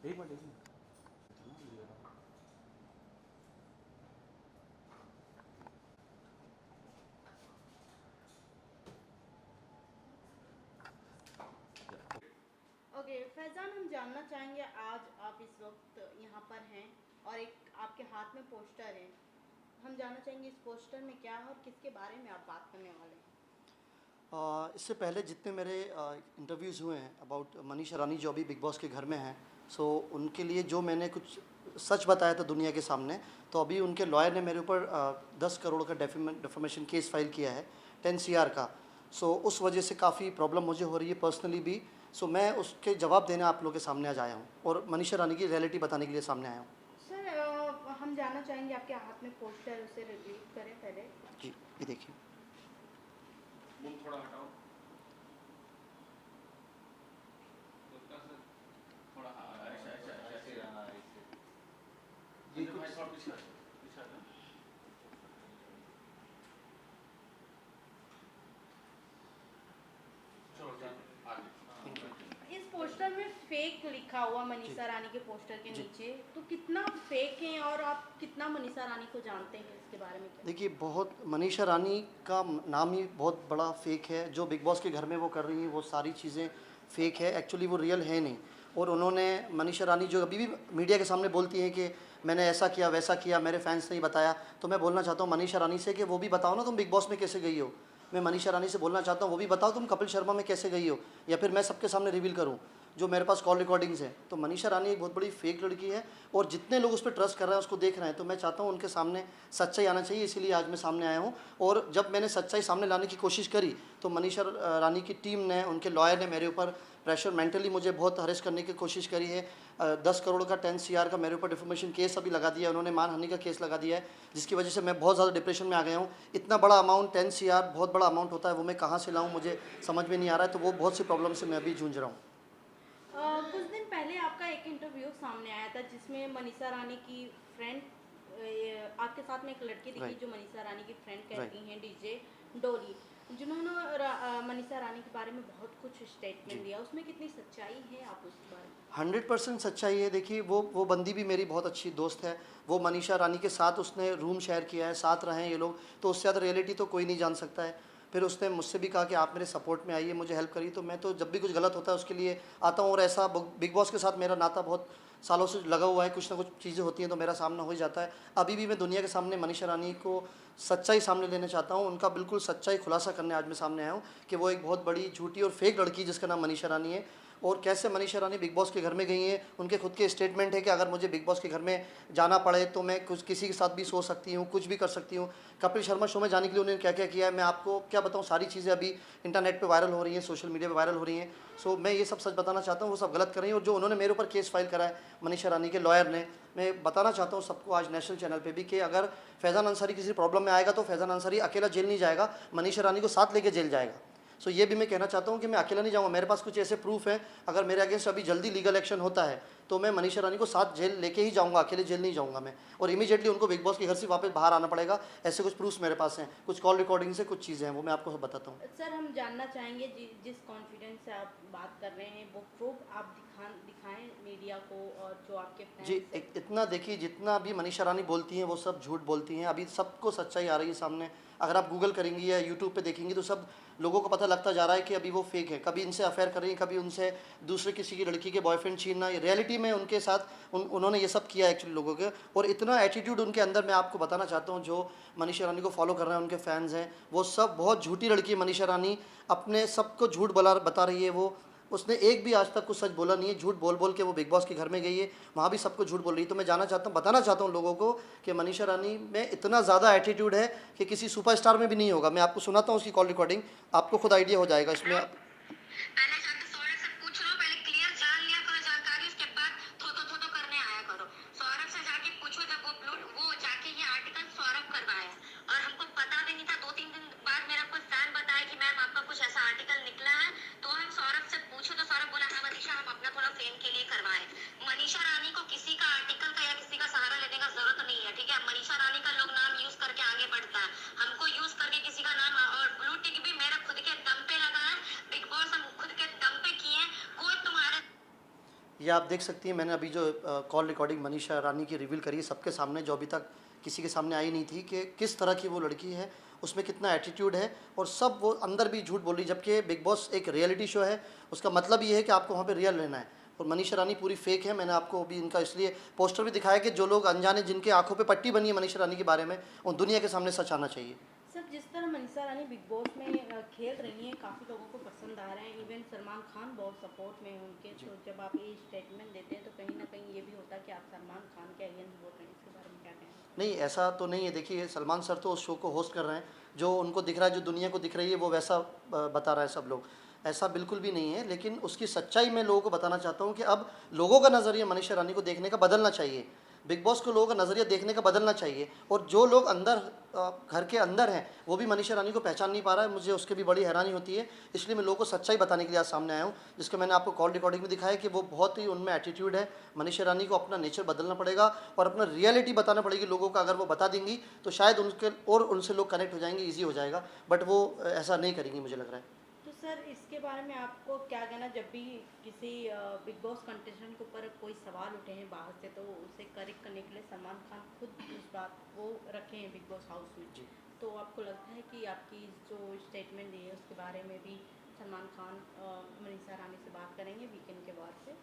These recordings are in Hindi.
एक मिनट एक मिनट। ओके फैज़ान, हम जानना चाहेंगे आज आप इस वक्त यहाँ पर हैं और एक आपके हाथ में पोस्टर है। हम जानना चाहेंगे इस पोस्टर में क्या है और किसके बारे में आप बात करने वाले हैं। इससे पहले जितने मेरे इंटरव्यूज़ हुए हैं अबाउट मनीषा रानी जो अभी बिग बॉस के घर में हैं, सो उनके लिए जो मैंने कुछ सच बताया था दुनिया के सामने, तो अभी उनके लॉयर ने मेरे ऊपर 10 करोड़ का डेफेमेशन केस फाइल किया है, 10 CR का। सो उस वजह से काफ़ी प्रॉब्लम मुझे हो रही है पर्सनली भी। सो मैं उसके जवाब देने आप लोगों के सामने आज आया हूँ और मनीषा रानी की रियलिटी बताने के लिए सामने आया हूँ। सर हम जानना चाहेंगे आपके हाथ में पोस्टर, उसे रिलीव करें पहले। जी, ये देखिए। मुंह थोड़ा हटाओ। उसका सर थोड़ा ऐसे ये भाई थोड़ा पीछे पीछे हटो। चलो आगे। इस पोस्टर में फेक लिखा हुआ मनीषा रानी के पोस्टर के नीचे, तो कितना फेक है और आप कितना मनीषा रानी को जानते हैं, इसके बारे में क्या? देखिए, बहुत मनीषा रानी का नाम ही बहुत बड़ा फेक है। जो बिग बॉस के घर में वो कर रही हैं वो सारी चीज़ें फेक है, एक्चुअली वो रियल है नहीं। और उन्होंने मनीषा रानी जो अभी भी मीडिया के सामने बोलती हैं कि मैंने ऐसा किया वैसा किया, मेरे फैंस ने ही बताया, तो मैं बोलना चाहता हूँ मनीषा रानी से कि वो भी बताओ ना तुम बिग बॉस में कैसे गई हो। मैं मनीषा रानी से बोलना चाहता हूँ वो भी बताओ तुम कपिल शर्मा में कैसे गई हो, या फिर मैं सबके सामने रिवील करूँ जो मेरे पास कॉल रिकॉर्डिंग्स हैं। तो मनीषा रानी एक बहुत बड़ी फेक लड़की है और जितने लोग उस पर ट्रस्ट कर रहे हैं उसको देख रहे हैं, तो मैं चाहता हूँ उनके सामने सच्चाई आना चाहिए, इसीलिए आज मैं सामने आया हूँ। और जब मैंने सच्चाई सामने लाने की कोशिश करी तो मनीषा रानी की टीम ने, उनके लॉयर ने मेरे ऊपर प्रेशर, मेंटली मुझे बहुत हरेस करने की कोशिश करी है। 10 करोड़ का 10 CR का मेरे ऊपर डिफेमेशन केस अभी लगा दिया है उन्होंने, मानहानि का केस लगा दिया है, जिसकी वजह से मैं बहुत ज़्यादा डिप्रेशन में आ गया हूँ। इतना बड़ा अमाउंट 10 CR बहुत बड़ा अमाउंट होता है, वो मैं कहाँ से लाऊँ मुझे समझ में नहीं आ रहा है। तो वो बहुत सी प्रॉब्लम से मैं अभी जूझ रहा हूँ। कुछ दिन पहले आपका एक इंटरव्यू सामने आया था जिसमें मनीषा रानी की फ्रेंड, आपके साथ में एक लड़की दिखी राइट, जो मनीषा रानी की फ्रेंड राइट। कहती हैं, डीजे डोली, जिन्होंने मनीषा रानी के बारे में बहुत कुछ स्टेटमेंट जी, दिया। उसमें कितनी सच्चाई है, आप उसके बारे में? 100% सच्चाई है। देखिए, वो बंदी भी मेरी बहुत अच्छी दोस्त है। वो मनीषा रानी के साथ उसने रूम शेयर किया है, साथ रहे हैं ये लोग, तो उससे ज़्यादा रियलिटी तो कोई नहीं जान सकता है। फिर उसने मुझसे भी कहा कि आप मेरे सपोर्ट में आइए, मुझे हेल्प करिए, तो मैं तो जब भी कुछ गलत होता है उसके लिए आता हूँ। और ऐसा बिग बॉस के साथ मेरा नाता बहुत सालों से लगा हुआ है, कुछ ना कुछ चीज़ें होती हैं तो मेरा सामना हो ही जाता है। अभी भी मैं दुनिया के सामने मनीषा रानी को सच्चाई सामने लेना चाहता हूँ, उनका बिल्कुल सच्चाई खुलासा करने आज मैं सामने आया हूँ कि वो एक बहुत बड़ी झूठी और फेक लड़की जिसका नाम मनीषा रानी है। और कैसे मनीषा रानी बिग बॉस के घर में गई हैं, उनके खुद के स्टेटमेंट है कि अगर मुझे बिग बॉस के घर में जाना पड़े तो मैं कुछ किसी के साथ भी सो सकती हूँ, कुछ भी कर सकती हूँ। कपिल शर्मा शो में जाने के लिए उन्होंने क्या क्या किया है मैं आपको क्या बताऊँ, सारी चीज़ें अभी इंटरनेट पे वायरल हो रही हैं, सोशल मीडिया पे वायरल हो रही हैं। सो मैं ये सब सच बताना चाहता हूँ, वो सब गलत कर रही हैं। और जो उन्होंने मेरे ऊपर केस फाइल करा है मनीषा रानी के लॉयर ने, मैं बताना चाहता हूँ सबको आज नेशनल चैनल पे भी कि अगर फैज़ान अंसारी किसी प्रॉब्लम में आएगा तो फैज़ान अंसारी अकेला जेल नहीं जाएगा, मनीषा रानी को साथ लेके जेल जाएगा। सो ये भी मैं कहना चाहता हूँ कि मैं अकेला नहीं जाऊँगा, मेरे पास कुछ ऐसे प्रूफ हैं, अगर मेरे अगेंस्ट अभी जल्दी लीगल एक्शन होता है तो मैं मनीषा रानी को साथ जेल लेके ही जाऊँगा, अकेले जेल नहीं जाऊँगा मैं। और इमीडिएटली उनको बिग बॉस के घर से वापस बाहर आना पड़ेगा। ऐसे कुछ प्रूफ्स मेरे पास हैं, कुछ कॉल रिकॉर्डिंग से कुछ चीज़ें हैं, वो मैं आपको बताता हूँ। सर हम जानना चाहेंगे जिस कॉन्फिडेंस से आप बात कर रहे हैं वो प्रूफ आप दिखाएं मीडिया को और जो आपके जी, फैंस हैं। इतना देखिए, जितना भी मनीषा रानी बोलती हैं वो सब झूठ बोलती हैं, अभी सबको सच्चाई आ रही है सामने। अगर आप गूगल करेंगी या यूट्यूब पे देखेंगी तो सब लोगों को पता लगता जा रहा है कि अभी वो फेक है। कभी इनसे अफेयर कर रही हैं, कभी उनसे दूसरे किसी की लड़की के बॉयफ्रेंड छीनना, ये रियलिटी में उनके साथ उन्होंने ये सब किया एक्चुअली लोगों के। और इतना एटीट्यूड उनके अंदर, मैं आपको बताना चाहता हूँ जो मनीषा रानी को फॉलो कर रहे हैं उनके फैंस हैं, वो सब बहुत झूठी लड़की है मनीषा रानी, अपने सबको झूठ बता रही है वो। उसने एक भी आज तक कुछ सच बोला नहीं है, झूठ बोल बोल के वो बिग बॉस के घर में गई है, वहाँ भी सबको झूठ बोल रही है। तो मैं बताना चाहता हूँ लोगों को कि मनीषा रानी में इतना ज़्यादा एटीट्यूड है कि किसी सुपरस्टार में भी नहीं होगा। मैं आपको सुनाता हूँ उसकी कॉल रिकॉर्डिंग, आपको खुद आइडिया हो जाएगा इसमें। पहले जाके सौरभ से पूछ लो, पहले क्लियर जान लिया करो जानकारी, उसके बाद थोतो थोतो करने आया करो। सौरभ से जाके पूछो, जब वो जाके ये आर्टिकल सौरभ करवाया और हमको पता भी नहीं था। 2-3 दिन बाद मेरा कोई फैन बताया कि मैम आपका कुछ ऐसा आर्टिकल निकला है, तो हम सौरभ से पूछो तो सौरभ बोला हाँ मनीषा हम अपना थोड़ा फेम के लिए करवाए। मनीषा रानी को किसी का आर्टिकल का या किसी का सहारा लेने का जरूरत नहीं है, ठीक है। मनीषा रानी का लोग नाम यूज करके आगे बढ़ता है, हमको यूज करके किसी का नाम, और ब्लू टिक भी मेरा खुद के दम पे लगा है। बिग बॉस हम खुद के ये आप देख सकती हैं, मैंने अभी जो कॉल रिकॉर्डिंग मनीषा रानी की रिवील करी है सबके सामने, जो अभी तक किसी के सामने आई नहीं थी, कि किस तरह की वो लड़की है, उसमें कितना एटीट्यूड है, और सब वो अंदर भी झूठ बोल रही, जबकि बिग बॉस एक रियलिटी शो है। उसका मतलब ये है कि आपको वहाँ पे रियल रहना है, और मनीषा रानी पूरी फेक है। मैंने आपको अभी इनका इसलिए पोस्टर भी दिखाया कि जो लोग अनजाने, जिनके आंखों पे पट्टी बनी है मनीषा रानी के बारे में, उन दुनिया के सामने सच आना चाहिए। सर, जिस तरह मनीषा रानी बिग बॉस में खेल रही हैं, काफ़ी लोगों को पसंद आ रहे हैं, इवन सलमान खान बहुत सपोर्ट में है उनके। तो जब आप ये स्टेटमेंट देते हैं तो कहीं ना कहीं ये भी होता है कि आप सलमान खान के अगेंस्ट बोल रहे हैं, इसके बारे में क्या कहना है? नहीं, ऐसा तो नहीं है। देखिए, सलमान सर तो उस शो को होस्ट कर रहे हैं, जो उनको दिख रहा है, जो दुनिया को दिख रही है, वो वैसा बता रहा है सब लोग। ऐसा बिल्कुल भी नहीं है, लेकिन उसकी सच्चाई मैं लोगों को बताना चाहता हूँ कि अब लोगों का नज़रिया मनीषा रानी को देखने का बदलना चाहिए, बिग बॉस को लोगों का नज़रिया देखने का बदलना चाहिए। और जो लोग अंदर घर के अंदर हैं, वो भी मनीषा रानी को पहचान नहीं पा रहा है, मुझे उसकी भी बड़ी हैरानी होती है। इसलिए मैं लोगों को सच्चाई बताने के लिए आज सामने आया हूँ, जिसका मैंने आपको कॉल रिकॉर्डिंग में दिखाया कि वो बहुत ही उनमें एटीट्यूड है। मनीषा रानी को अपना नेचर बदलना पड़ेगा और अपना रियलिटी बताना पड़ेगी लोगों का। अगर वो बता देंगी तो शायद उनसे लोग कनेक्ट हो जाएंगे, ईजी हो जाएगा, बट वो ऐसा नहीं करेंगी मुझे लग रहा है। तो सर, इसके बारे में आपको क्या कहना, जब भी किसी बिग बॉस कंटेस्टेंट के ऊपर कोई सवाल उठे हैं बाहर से, तो उसे करेक्ट करने के लिए सलमान खान खुद उस बात वो रखे हैं बिग बॉस हाउस में जी। तो आपको लगता है कि आपकी जो स्टेटमेंट दी है उसके बारे में भी सलमान खान मनीषा रानी से बात करेंगे वीकेंड के बाद से?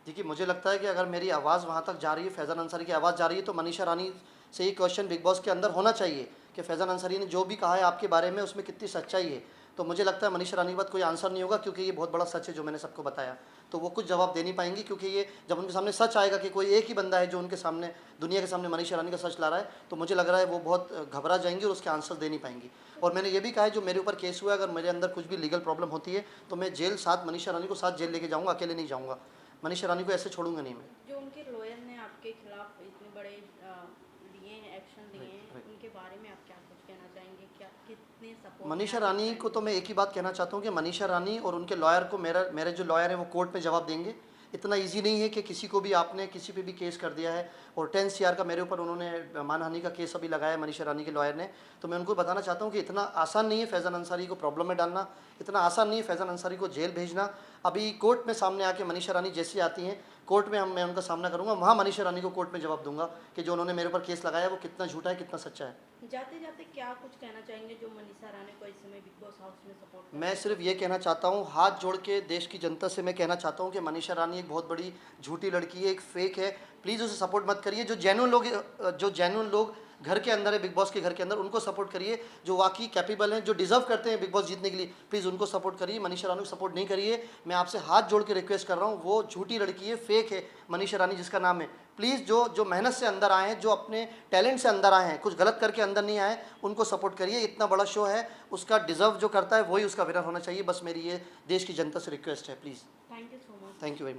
देखिए, मुझे लगता है कि अगर मेरी आवाज़ वहाँ तक जा रही है, फैज़ान अंसारी की आवाज़ जा रही है, तो मनीषा रानी से ये क्वेश्चन बिग बॉस के अंदर होना चाहिए कि फैज़ान अंसारी ने जो भी कहा है आपके बारे में, उसमें कितनी सच्चाई है। तो मुझे लगता है मनीषा रानी के बाद कोई आंसर नहीं होगा, क्योंकि ये बहुत बड़ा सच है जो मैंने सबको बताया। तो वो कुछ जवाब दे नहीं पाएंगी, क्योंकि ये जब उनके सामने सच आएगा कि कोई एक ही बंदा है जो उनके सामने, दुनिया के सामने मनीषा रानी का सच ला रहा है, तो मुझे लग रहा है वो बहुत घबरा जाएंगी और उसके आंसर दे नहीं पाएंगी। और मैंने ये भी कहा है, जो मेरे ऊपर केस हुआ है, अगर मेरे अंदर कुछ भी लीगल प्रॉब्लम होती है तो मैं जेल साथ मनीषा रानी को साथ जेल लेके जाऊँगा, अकेले नहीं जाऊँगा। मनीषा रानी को ऐसे छोड़ूंगा नहीं मैं। जो उनके लॉयर ने आपके खिलाफ इतने बड़े लिए हैं, एक्शन लिए हैं, उनके बारे में आप क्या कुछ कहना चाहेंगे? क्या कितने सपोर्ट? मनीषा रानी को तो मैं एक ही बात कहना चाहता हूँ कि मनीषा रानी और उनके लॉयर को, मेरे जो लॉयर हैं वो कोर्ट में जवाब देंगे। इतना इजी नहीं है कि किसी को भी आपने किसी पे भी केस कर दिया है, और 10 CR का मेरे ऊपर उन्होंने मानहानि का केस अभी लगाया है मनीषा रानी के लॉयर ने। तो मैं उनको बताना चाहता हूँ कि इतना आसान नहीं है फैज़ान अंसारी को प्रॉब्लम में डालना, इतना आसान नहीं है फैज़ान अंसारी को जेल भेजना। अभी कोर्ट में सामने आके मनीषा रानी जैसी आती हैं कोर्ट में, मैं उनका सामना करूँगा, वहाँ मनीषा रानी को कोर्ट में जवाब दूंगा कि जो उन्होंने मेरे ऊपर केस लगाया वो कितना झूठा है, कितना सच्चा है। जाते जाते क्या कुछ कहना चाहेंगे जो मनीषा रानी को इस समय बिग बॉस हाउस में सपोर्ट? मैं सिर्फ ये कहना चाहता हूँ, हाथ जोड़ के देश की जनता से मैं कहना चाहता हूँ कि मनीषा रानी एक बहुत बड़ी झूठी लड़की है, एक फेक है। प्लीज़ उसे सपोर्ट मत करिए। जो जेन्युइन लोग घर के अंदर है, बिग बॉस के घर के अंदर, उनको सपोर्ट करिए। जो वाकई कैपेबल हैं, जो डिजर्व करते हैं बिग बॉस जीतने के लिए, प्लीज़ उनको सपोर्ट करिए। मनीषा रानी को सपोर्ट नहीं करिए। मैं आपसे हाथ जोड़ के रिक्वेस्ट कर रहा हूँ। वो झूठी लड़की है, फेक है मनीषा रानी जिसका नाम है। प्लीज़ जो मेहनत से अंदर आए हैं, जो अपने टैलेंट से अंदर आए हैं, कुछ गलत करके अंदर नहीं आए, उनको सपोर्ट करिए। इतना बड़ा शो है, उसका डिज़र्व जो करता है वही उसका विनर होना चाहिए। बस मेरी ये देश की जनता से रिक्वेस्ट है, please. Thank you so much. Thank you very much.